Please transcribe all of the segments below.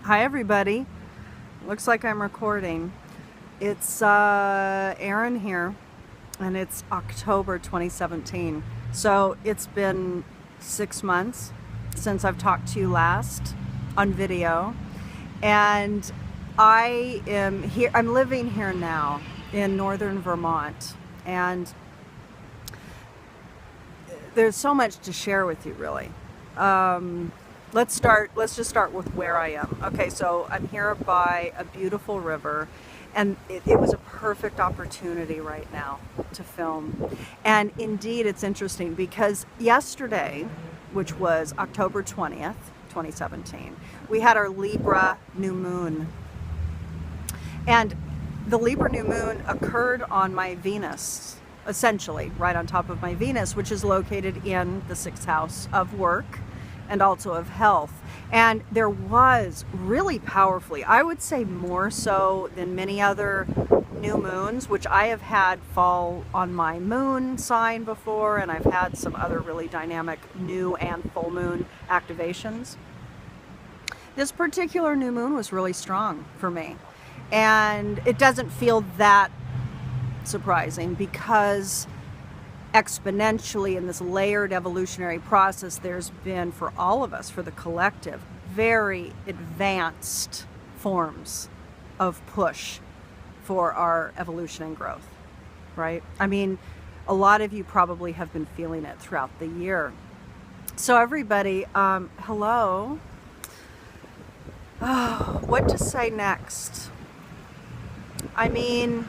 Hi everybody. Looks like I'm recording. It's Erin here, and it's October 2017. So it's been 6 months since I've talked to you last on video, and I am here. I'm living here now in northern Vermont, and there's so much to share with you, really. Let's just start with where I am. Okay, so I'm here by a beautiful river, and it was a perfect opportunity right now to film. And indeed, it's interesting because yesterday, which was October 20th, 2017, we had our Libra new moon. And the Libra new moon occurred on my Venus, essentially right on top of my Venus, which is located in the 6th house of work and also of health. And there was really powerfully, I would say more so than many other new moons, which I have had fall on my moon sign before, and I've had some other really dynamic new and full moon activations. This particular new moon was really strong for me, and it doesn't feel that surprising because exponentially in this layered evolutionary process, there's been, for all of us, for the collective, very advanced forms of push for our evolution and growth, right? I mean, a lot of you probably have been feeling it throughout the year. So everybody, hello. Oh, what to say next? I mean,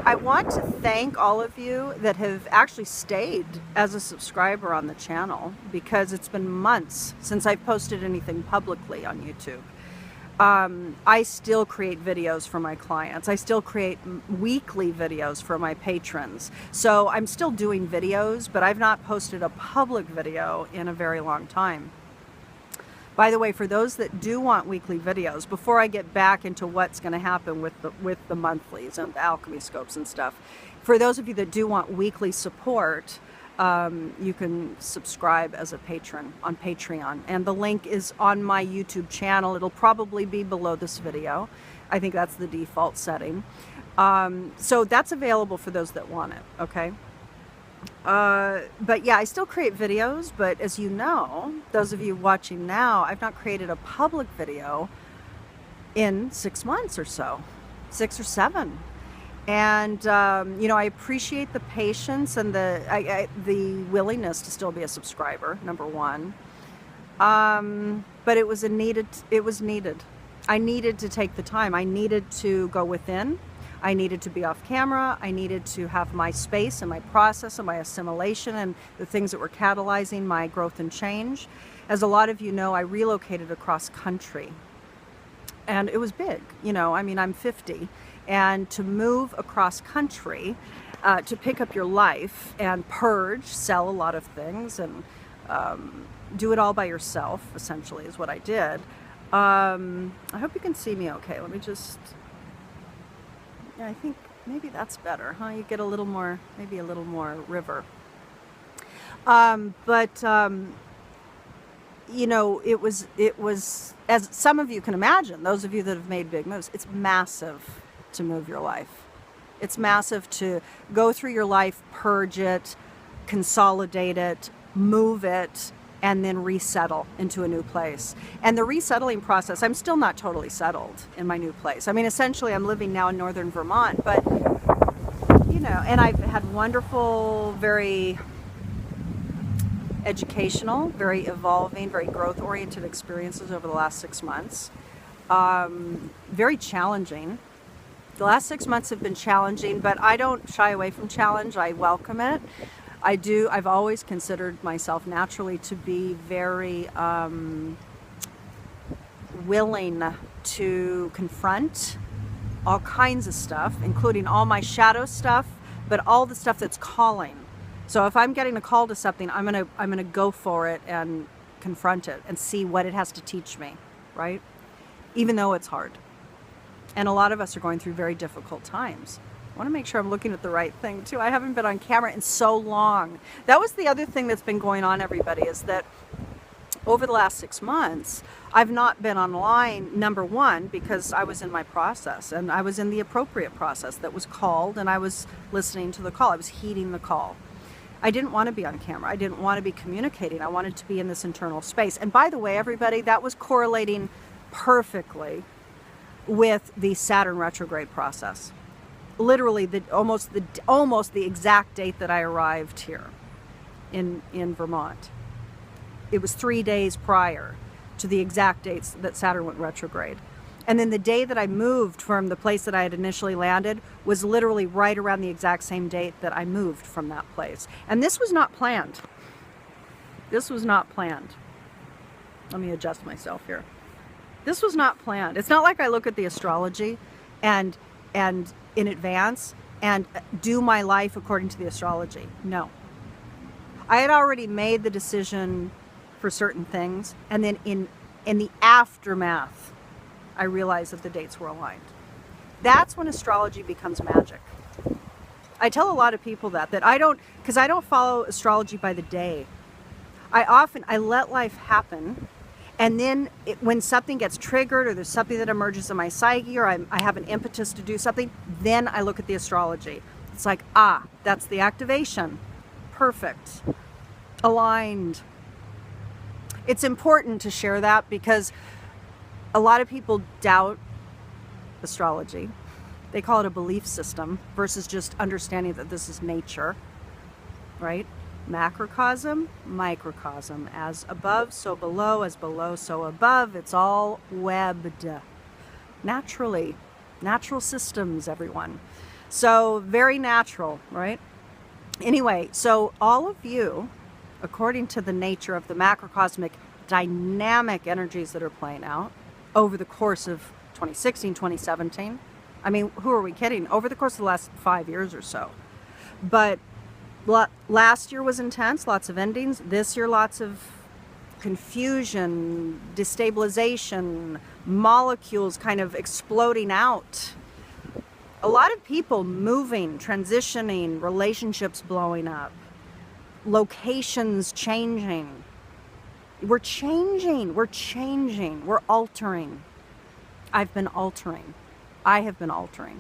I want to thank all of you that have actually stayed as a subscriber on the channel, because it's been months since I've posted anything publicly on YouTube. I still create videos for my clients. I still create weekly videos for my patrons. So I'm still doing videos, but I've not posted a public video in a very long time. By the way, for those that do want weekly videos, before I get back into what's going to happen with the monthlies and the alchemy scopes and stuff, for those of you that do want weekly support, you can subscribe as a patron on Patreon. And the link is on my YouTube channel. It'll probably be below this video. I think that's the default setting. So that's available for those that want it, okay? But yeah, I still create videos, but as you know, those of you watching now, I've not created a public video in 6 months or so, 6 or 7. And, you know, I appreciate the patience and the willingness to still be a subscriber, number one. But it was needed. I needed to take the time. I needed to go within. I needed to be off camera. I needed to have my space and my process and my assimilation and the things that were catalyzing my growth and change. As a lot of you know, I relocated across country, and it was big. You know, I mean, I'm 50, and to move across country, to pick up your life and purge, sell a lot of things, and do it all by yourself, essentially, is what I did. I hope you can see me okay. Let me just... Yeah, I think maybe that's better, huh? You get a little more, maybe a little more river. You know, it was, as some of you can imagine, those of you that have made big moves, it's massive to move your life. It's massive to go through your life, purge it, consolidate it, move it, and then resettle into a new place. And the resettling process, I'm still not totally settled in my new place. I mean, essentially, I'm living now in northern Vermont, but, you know, and I've had wonderful, very educational, very evolving, very growth-oriented experiences over the last 6 months. Very challenging. The last 6 months have been challenging, but I don't shy away from challenge. I welcome it. I've always considered myself naturally to be very willing to confront all kinds of stuff, including all my shadow stuff, but all the stuff that's calling. So if I'm getting a call to something, I'm gonna go for it and confront it and see what it has to teach me, right? Even though it's hard. And a lot of us are going through very difficult times. I want to make sure I'm looking at the right thing too. I haven't been on camera in so long. That was the other thing that's been going on, everybody, is that over the last 6 months, I've not been online, number one, because I was in my process, and I was in the appropriate process that was called, and I was listening to the call. I was heeding the call. I didn't want to be on camera. I didn't want to be communicating. I wanted to be in this internal space. And by the way, everybody, that was correlating perfectly with the Saturn retrograde process. Literally, almost the exact date that I arrived here in Vermont. It was 3 days prior to the exact dates that Saturn went retrograde. And then the day that I moved from the place that I had initially landed was literally right around the exact same date that I moved from that place. And this was not planned. This was not planned. Let me adjust myself here. This was not planned. It's not like I look at the astrology and in advance and do my life according to the astrology. No. I had already made the decision for certain things, and then in the aftermath, I realized that the dates were aligned. That's when astrology becomes magic. I tell a lot of people that I don't follow astrology by the day. I let life happen, and then when something gets triggered or there's something that emerges in my psyche or I have an impetus to do something, then I look at the astrology. It's like, that's the activation. Perfect. Aligned. It's important to share that because a lot of people doubt astrology. They call it a belief system versus just understanding that this is nature, right? Macrocosm, microcosm. As above, so below. As below, so above. It's all webbed. Naturally. Natural systems, everyone. So very natural, right? Anyway, so all of you, according to the nature of the macrocosmic dynamic energies that are playing out over the course of 2016, 2017. I mean, who are we kidding? Over the course of the last 5 years or so. But last year was intense, lots of endings. This year, lots of confusion, destabilization, molecules kind of exploding out. A lot of people moving, transitioning, relationships blowing up, locations changing. We're changing, we're altering. I've been altering. I have been altering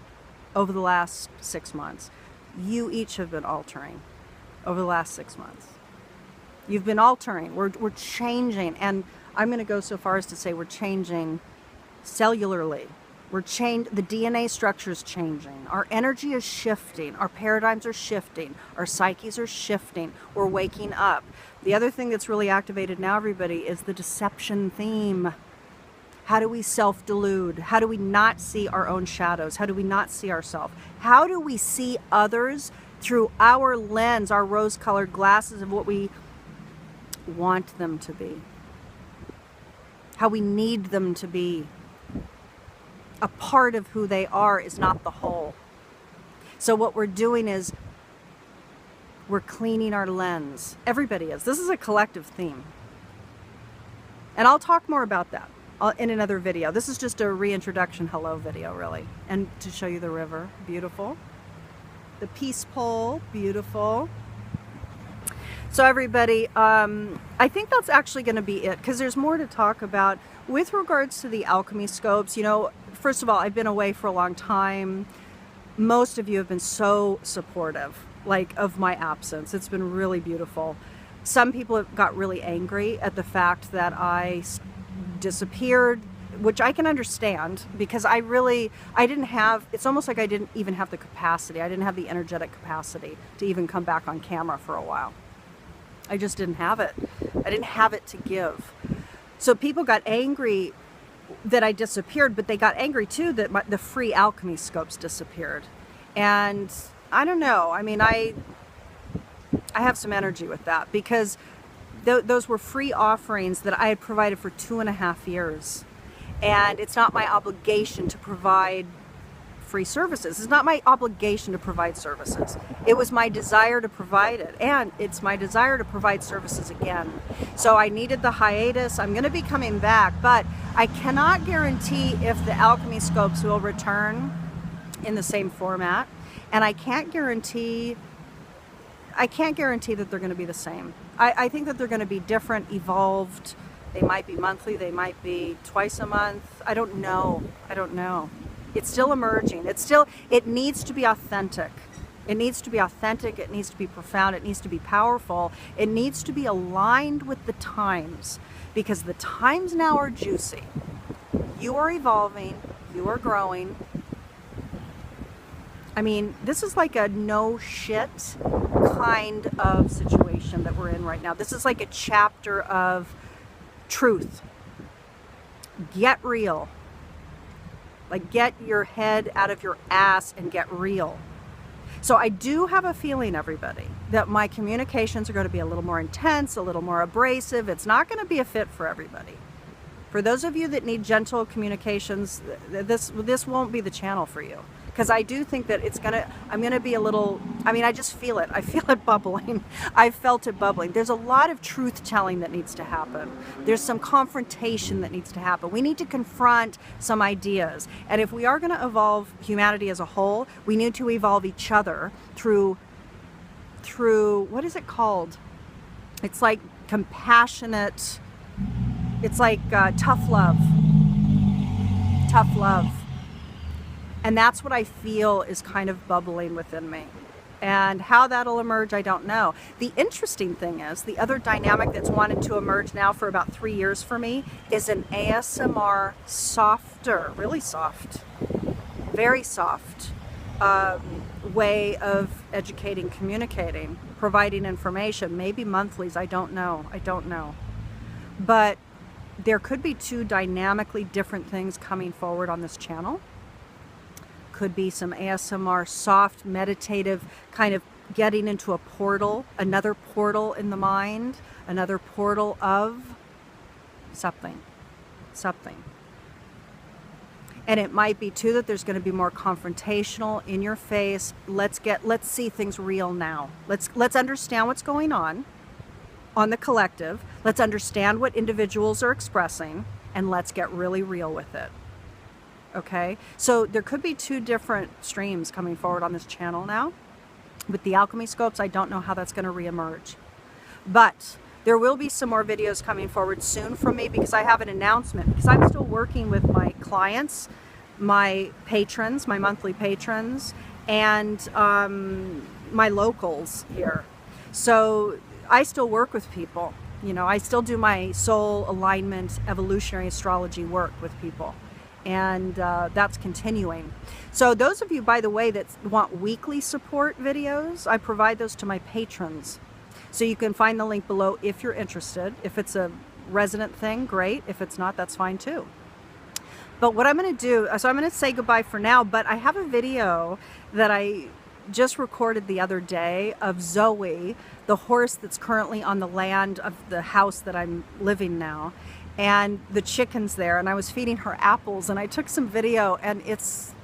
over the last 6 months. You each have been altering over the last 6 months. You've been altering. We're changing. And I'm going to go so far as to say we're changing cellularly. The DNA structure is changing. Our energy is shifting. Our paradigms are shifting. Our psyches are shifting. We're waking up. The other thing that's really activated now, everybody, is the deception theme. How do we self-delude? How do we not see our own shadows? How do we not see ourselves? How do we see others through our lens, our rose-colored glasses of what we want them to be? How we need them to be. A part of who they are is not the whole. So what we're doing is we're cleaning our lens. Everybody is. This is a collective theme. And I'll talk more about that in another video. This is just a reintroduction hello video, really. And to show you the river. Beautiful. The peace pole. Beautiful. So everybody, I think that's actually going to be it, because there's more to talk about with regards to the alchemy scopes. You know, first of all, I've been away for a long time. Most of you have been so supportive, like, of my absence. It's been really beautiful. Some people have got really angry at the fact that I disappeared, which I can understand, because it's almost like I didn't even have the capacity. I didn't have the energetic capacity to even come back on camera for a while. I just didn't have it. I didn't have it to give. So people got angry that I disappeared, but they got angry too that the free alchemy scopes disappeared. And I don't know. I mean, I have some energy with that, because those were free offerings that I had provided for 2.5 years. And it's not my obligation to provide free services. It's not my obligation to provide services. It was my desire to provide it, and it's my desire to provide services again. So I needed the hiatus. I'm going to be coming back, but I cannot guarantee if the alchemy scopes will return in the same format, and I can't guarantee that they're going to be the same. I think that they're going to be different, evolved, They might be monthly, they might be twice a month. I don't know. I don't know. It's still emerging. It needs to be authentic. It needs to be authentic, it needs to be profound, it needs to be powerful. It needs to be aligned with the times, because the times now are juicy. You are evolving, you are growing. I mean, this is like a no shit kind of situation that we're in right now. This is like a chapter of truth. Get real. Like, get your head out of your ass and get real. So I do have a feeling, everybody, that my communications are going to be a little more intense, a little more abrasive. It's not going to be a fit for everybody. For those of you that need gentle communications, this won't be the channel for you. Because I do think that I'm going to be a little, I mean, I just feel it. I feel it bubbling. I've felt it bubbling. There's a lot of truth telling that needs to happen. There's some confrontation that needs to happen. We need to confront some ideas. And if we are going to evolve humanity as a whole, we need to evolve each other through, what is it called? It's like compassionate, it's like tough love. Tough love. And that's what I feel is kind of bubbling within me. And how that'll emerge, I don't know. The interesting thing is, the other dynamic that's wanted to emerge now for about 3 years for me is an ASMR softer, really soft, very soft way of educating, communicating, providing information, maybe monthlies, I don't know. But there could be two dynamically different things coming forward on this channel. Could be some ASMR, soft, meditative, kind of getting into a portal, another portal in the mind, another portal of something. And it might be too that there's going to be more confrontational, in your face. Let's see things real now. Let's understand what's going on the collective. Let's understand what individuals are expressing, and let's get really real with it. Okay, so there could be two different streams coming forward on this channel now. With the alchemy scopes, I don't know how that's going to reemerge. But there will be some more videos coming forward soon from me, because I have an announcement. Because I'm still working with my clients, my patrons, my monthly patrons, and my locals here. So I still work with people. You know, I still do my soul alignment, evolutionary astrology work with people. And that's continuing. So those of you, by the way, that want weekly support videos, I provide those to my patrons. So you can find the link below if you're interested. If it's a resonant thing, great. If it's not, that's fine too. But what I'm going to do, so I'm going to say goodbye for now, but I have a video that I just recorded the other day of Zoe, the horse that's currently on the land of the house that I'm living now, and the chickens there, and I was feeding her apples, and I took some video, and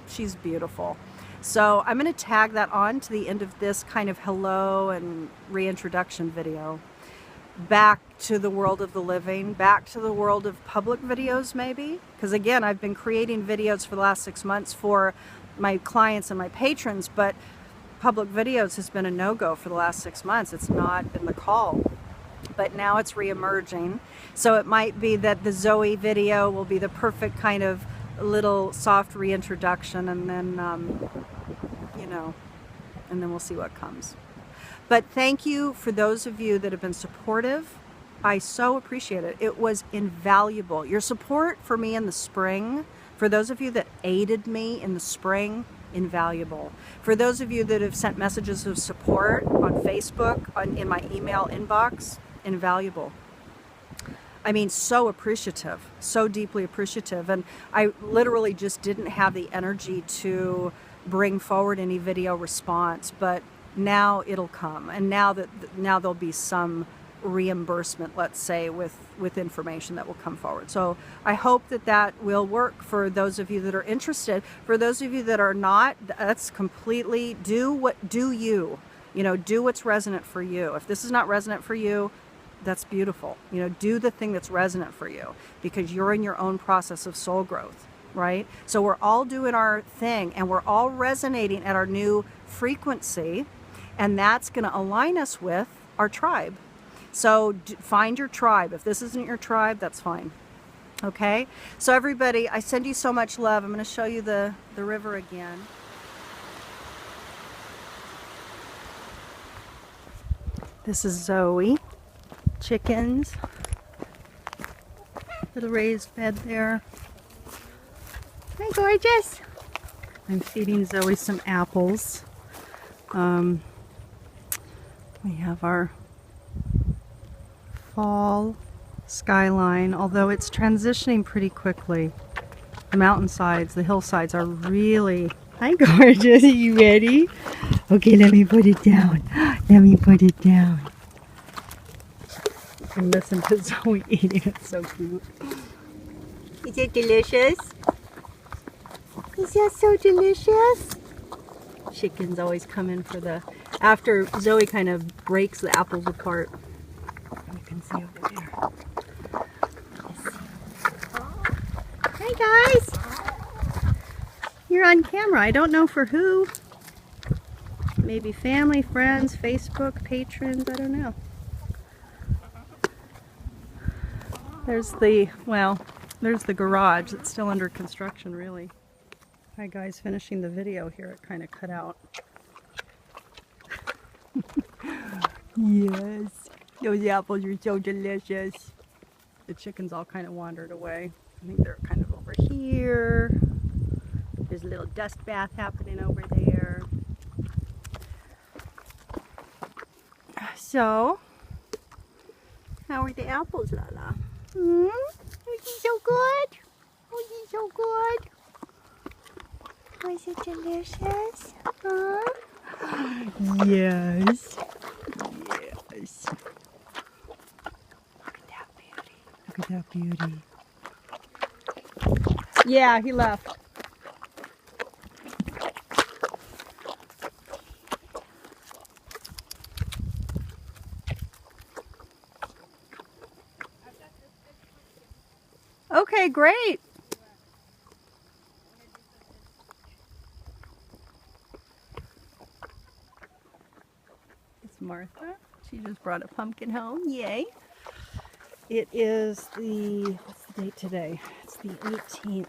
she's beautiful. So I'm going to tag that on to the end of this kind of hello and reintroduction video. Back to the world of the living, back to the world of public videos maybe, because again, I've been creating videos for the last 6 months for my clients and my patrons, but public videos has been a no-go for the last 6 months. It's not been the call. But now it's re-emerging. So it might be that the Zoe video will be the perfect kind of little soft reintroduction, and then, you know, and then we'll see what comes. But thank you for those of you that have been supportive. I so appreciate it. It was invaluable. Your support for me in the spring, for those of you that aided me in the spring, invaluable. For those of you that have sent messages of support on Facebook, in my email inbox, invaluable. I mean, so appreciative, so deeply appreciative. And I literally just didn't have the energy to bring forward any video response, but now it'll come. And now there'll be some reimbursement, let's say, with information that will come forward. So I hope that will work for those of you that are interested. For those of you that are not, that's completely, do you know, do what's resonant for you. If this is not resonant for you, that's beautiful. You know, do the thing that's resonant for you, because you're in your own process of soul growth, right? So we're all doing our thing, and we're all resonating at our new frequency, and that's going to align us with our tribe. So find your tribe. If this isn't your tribe, that's fine. Okay? So everybody, I send you so much love. I'm going to show you the river again. This is Zoe. Chickens. Little raised bed there. Hi, gorgeous. I'm feeding Zoe some apples. We have our fall skyline, although it's transitioning pretty quickly. The mountainsides, the hillsides are really... Hi, gorgeous. Are you ready? Okay, let me put it down. Let me put it down. And listen to Zoe eating. It's so cute. Is it delicious? Is that so delicious? Chickens always come in for the... After Zoe kind of breaks the apples apart. You can see over there. Hi guys! You're on camera. I don't know for who. Maybe family, friends, Facebook, patrons, I don't know. There's the, well, there's the garage. It's still under construction, really. Hi guys, finishing the video here. It kind of cut out. Yes, those apples are so delicious. The chickens all kind of wandered away. I think they're kind of over here. There's a little dust bath happening over there. So, how are the apples, Lala? Was it so good? Was it so good? Was it delicious? Huh? Yes. Yes. Look at that beauty. Look at that beauty. Yeah, he left. Okay, great. It's Martha. She just brought a pumpkin home. Yay. It is the, what's the date today? It's the 18th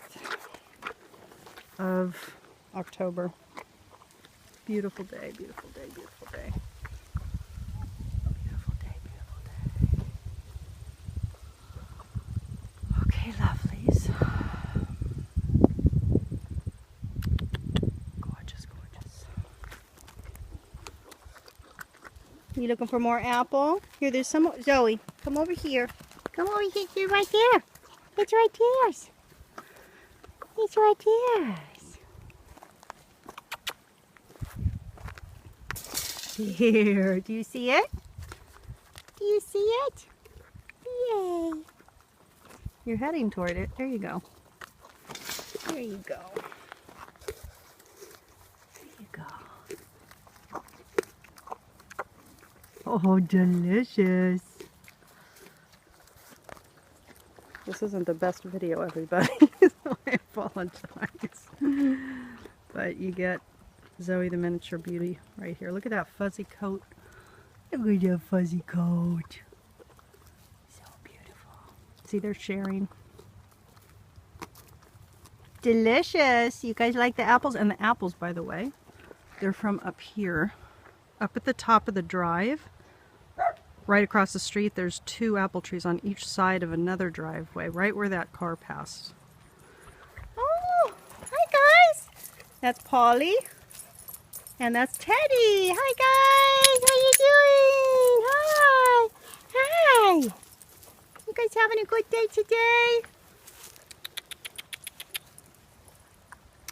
of October. Beautiful day, beautiful day, beautiful day. Beautiful day, beautiful day. Okay, lovelies. Gorgeous, gorgeous. You looking for more apple? Here, there's some. Zoe, come over here. Come over here. You're right there. It's right there. It's right there. Here. Do you see it? Do you see it? Yay. You're heading toward it. There you go. There you go. There you go. Oh, delicious. This isn't the best video, everybody, so I apologize. But you get Zoe the miniature beauty right here. Look at that fuzzy coat. Look at that fuzzy coat. So beautiful. See, they're sharing. Delicious. You guys like the apples? And the apples, by the way, they're from up here. Up at the top of the drive. Right across the street, there's 2 apple trees on each side of another driveway, right where that car passed. Oh, hi guys. That's Polly. And that's Teddy. Hi guys. How you doing? Hi. Hi. You guys having a good day today?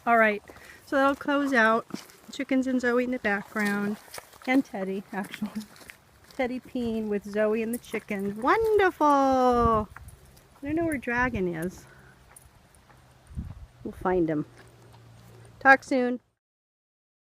All right. So that'll close out. Chickens and Zoe in the background. And Teddy, actually. Teddy peeing with Zoe and the chickens. Wonderful! I don't know where Dragon is. We'll find him. Talk soon.